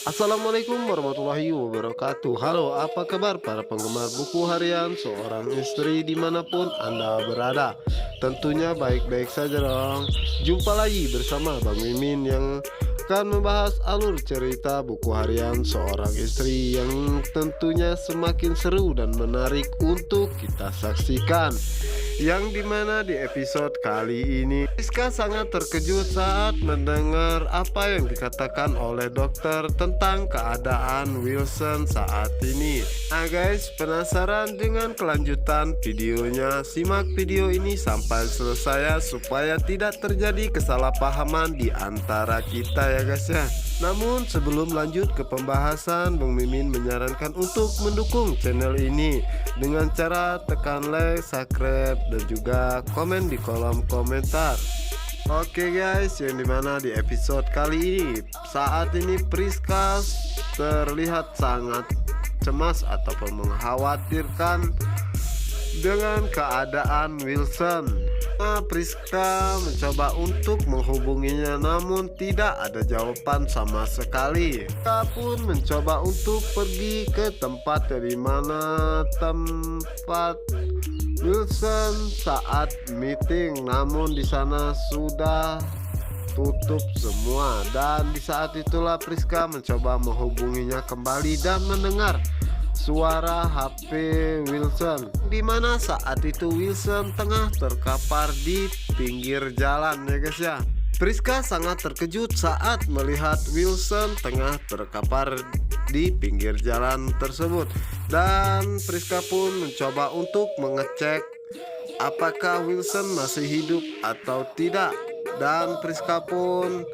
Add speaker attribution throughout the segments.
Speaker 1: Assalamualaikum warahmatullahi wabarakatuh. Halo, apa kabar para penggemar buku harian seorang istri dimanapun Anda berada? Tentunya baik-baik saja dong. Jumpa lagi bersama Bang Mimin yang akan membahas alur cerita buku harian seorang istri yang tentunya semakin seru dan menarik untuk kita saksikan. Yang dimana di episode kali ini Rizka sangat terkejut saat mendengar apa yang dikatakan oleh dokter tentang keadaan Wilson saat ini. Nah guys, penasaran dengan kelanjutan videonya? Simak video ini sampai selesai ya, supaya tidak terjadi kesalahpahaman di antara kita ya guys ya. Namun sebelum lanjut ke pembahasan, Bang Mimin menyarankan untuk mendukung channel ini dengan cara tekan like, subscribe, dan juga komen di kolom komentar. Oke guys, yang dimana di episode kali ini saat ini Priska terlihat sangat cemas ataupun mengkhawatirkan dengan keadaan Wilson. Priska mencoba untuk menghubunginya, namun tidak ada jawaban sama sekali. Priska pun mencoba untuk pergi ke tempat dari mana tempat Wilson saat meeting, namun di sana sudah tutup semua. Dan di saat itulah Priska mencoba menghubunginya kembali dan mendengar suara HP Wilson, di mana saat itu Wilson tengah terkapar di pinggir jalan ya guys ya. Priska sangat terkejut saat melihat Wilson tengah terkapar di pinggir jalan tersebut, dan Priska pun mencoba untuk mengecek apakah Wilson masih hidup atau tidak, dan Priska pun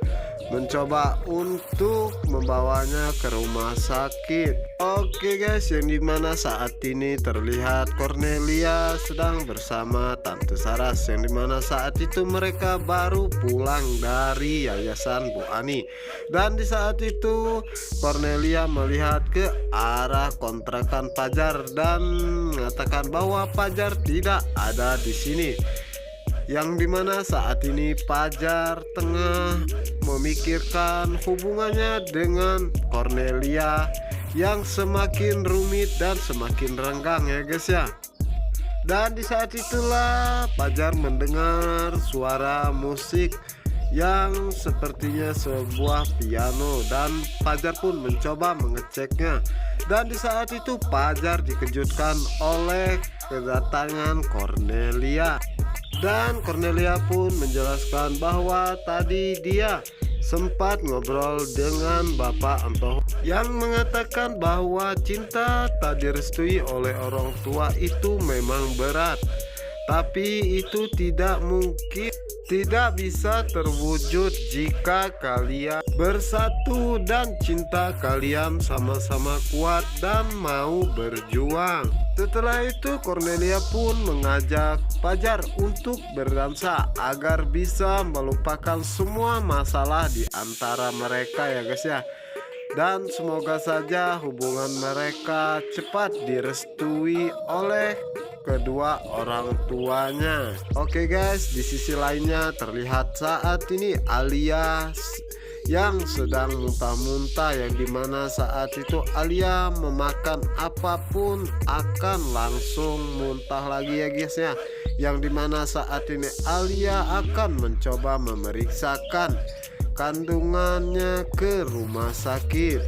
Speaker 1: mencoba untuk membawanya ke rumah sakit. Oke guys, yang dimana saat ini terlihat Cornelia sedang bersama Tante Saras, yang dimana saat itu mereka baru pulang dari yayasan Bu Ani. Dan di saat itu Cornelia melihat ke arah kontrakan Pajar dan mengatakan bahwa Pajar tidak ada di sini. Yang dimana saat ini Pajar tengah memikirkan hubungannya dengan Cornelia yang semakin rumit dan semakin renggang ya guys ya. Dan di saat itulah Pajar mendengar suara musik yang sepertinya sebuah piano, dan Pajar pun mencoba mengeceknya. Dan di saat itu Pajar dikejutkan oleh kedatangan Cornelia. Dan Cornelia pun menjelaskan bahwa tadi dia sempat ngobrol dengan Bapak Anto yang mengatakan bahwa cinta tak direstui oleh orang tua itu memang berat, tapi itu tidak mungkin, tidak bisa terwujud jika kalian bersatu dan cinta kalian sama-sama kuat dan mau berjuang. Setelah itu Cornelia pun mengajak Pajar untuk berdansa agar bisa melupakan semua masalah di antara mereka ya guys ya. Dan semoga saja hubungan mereka cepat direstui oleh kedua orang tuanya. Oke guys, di sisi lainnya terlihat saat ini Alia yang sedang muntah-muntah, yang dimana saat itu Alia memakan apapun akan langsung muntah lagi ya guys ya. Yang dimana saat ini Alia akan mencoba memeriksakan kandungannya ke rumah sakit.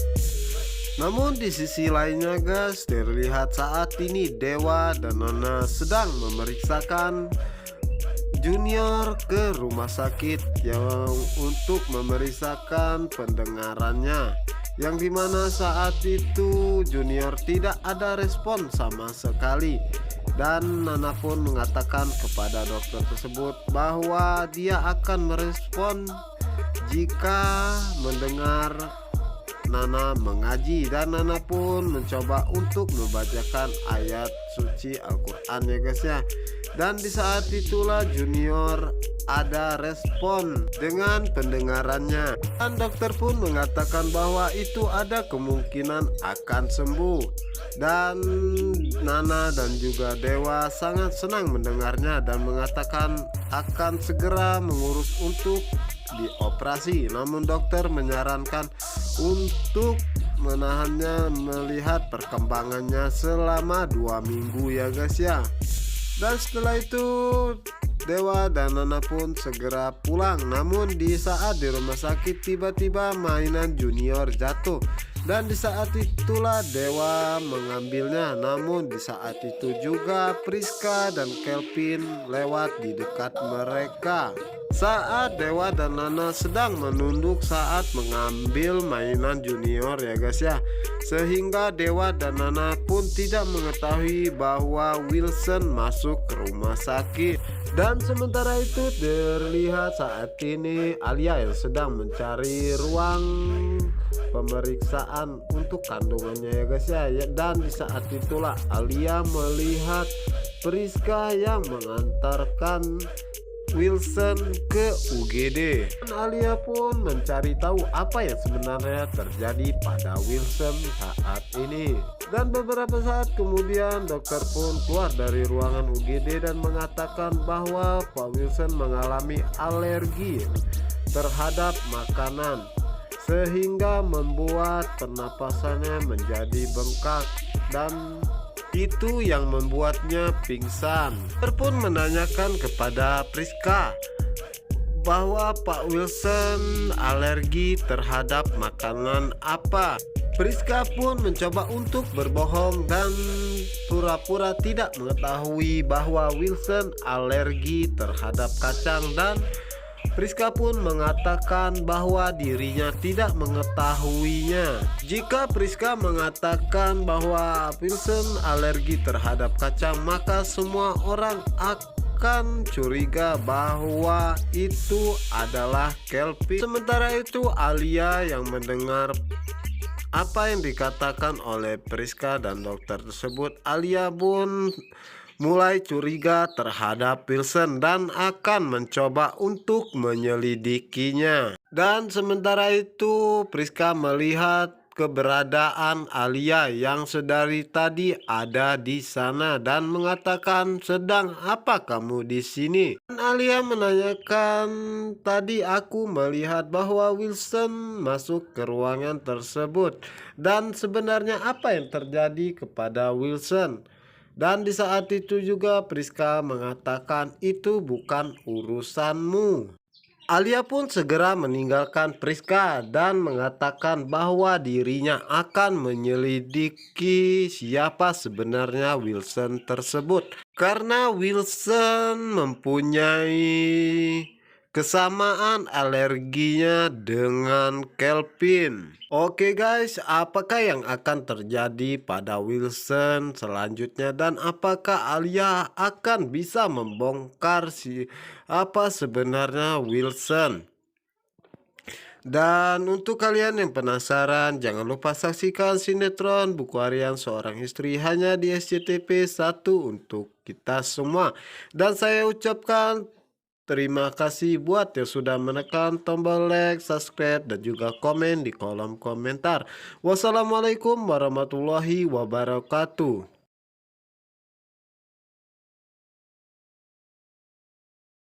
Speaker 1: Namun di sisi lainnya guys, terlihat saat ini Dewa dan Nona sedang memeriksakan Junior ke rumah sakit yang untuk memeriksakan pendengarannya, yang dimana saat itu Junior tidak ada respon sama sekali. Dan Nana pun mengatakan kepada dokter tersebut bahwa dia akan merespon jika mendengar Nana mengaji, dan Nana pun mencoba untuk membacakan ayat suci Al-Quran ya guys ya. Dan di saat itulah Junior ada respon dengan pendengarannya, dan dokter pun mengatakan bahwa itu ada kemungkinan akan sembuh. Dan Nana dan juga Dewa sangat senang mendengarnya dan mengatakan akan segera mengurus untuk dioperasi. Namun dokter menyarankan untuk menahannya melihat perkembangannya selama 2 minggu ya guys ya. Dan setelah itu Dewa dan Nana pun segera pulang. Namun di saat di rumah sakit tiba-tiba mainan Junior jatuh. Dan di saat itulah Dewa mengambilnya. Namun di saat itu juga Priska dan Kelvin lewat di dekat mereka. Saat Dewa dan Nana sedang menunduk saat mengambil mainan Junior ya guys ya. Sehingga Dewa dan Nana pun tidak mengetahui bahwa Wilson masuk ke rumah sakit. Dan sementara itu terlihat saat ini Alia yang sedang mencari ruang pemeriksaan untuk kandungannya ya guys ya. Dan di saat itulah Alia melihat Priska yang mengantarkan Wilson ke UGD. Dan Alia pun mencari tahu apa yang sebenarnya terjadi pada Wilson saat ini. Dan beberapa saat kemudian dokter pun keluar dari ruangan UGD dan mengatakan bahwa Pak Wilson mengalami alergi terhadap makanan sehingga membuat pernapasannya menjadi bengkak dan itu yang membuatnya pingsan. Dokter pun menanyakan kepada Priska bahwa Pak Wilson alergi terhadap makanan apa. Priska pun mencoba untuk berbohong dan pura-pura tidak mengetahui bahwa Wilson alergi terhadap kacang, dan Priska pun mengatakan bahwa dirinya tidak mengetahuinya. Jika Priska mengatakan bahwa Wilson alergi terhadap kacang, maka semua orang akan curiga bahwa itu adalah Kelvin. Sementara itu Alia yang mendengar apa yang dikatakan oleh Priska dan dokter tersebut, Alia pun mulai curiga terhadap Wilson dan akan mencoba untuk menyelidikinya. Dan sementara itu Priska melihat keberadaan Alia yang sedari tadi ada di sana dan mengatakan, "Sedang apa kamu di sini?" Dan Alia menanyakan, "Tadi aku melihat bahwa Wilson masuk ke ruangan tersebut dan sebenarnya apa yang terjadi kepada Wilson?" Dan di saat itu juga Priska mengatakan, "Itu bukan urusanmu." Alia pun segera meninggalkan Priska dan mengatakan bahwa dirinya akan menyelidiki siapa sebenarnya Wilson tersebut. Karena Wilson mempunyai kesamaan alerginya dengan Kelvin. Oke guys, apakah yang akan terjadi pada Wilson selanjutnya dan apakah Alia akan bisa membongkar apa sebenarnya Wilson? Dan untuk kalian yang penasaran, jangan lupa saksikan sinetron Buku Harian Seorang Istri hanya di SCTV 1 untuk kita semua. Dan saya ucapkan terima kasih buat yang sudah menekan tombol like, subscribe, dan juga komen di kolom komentar. Wassalamualaikum warahmatullahi wabarakatuh.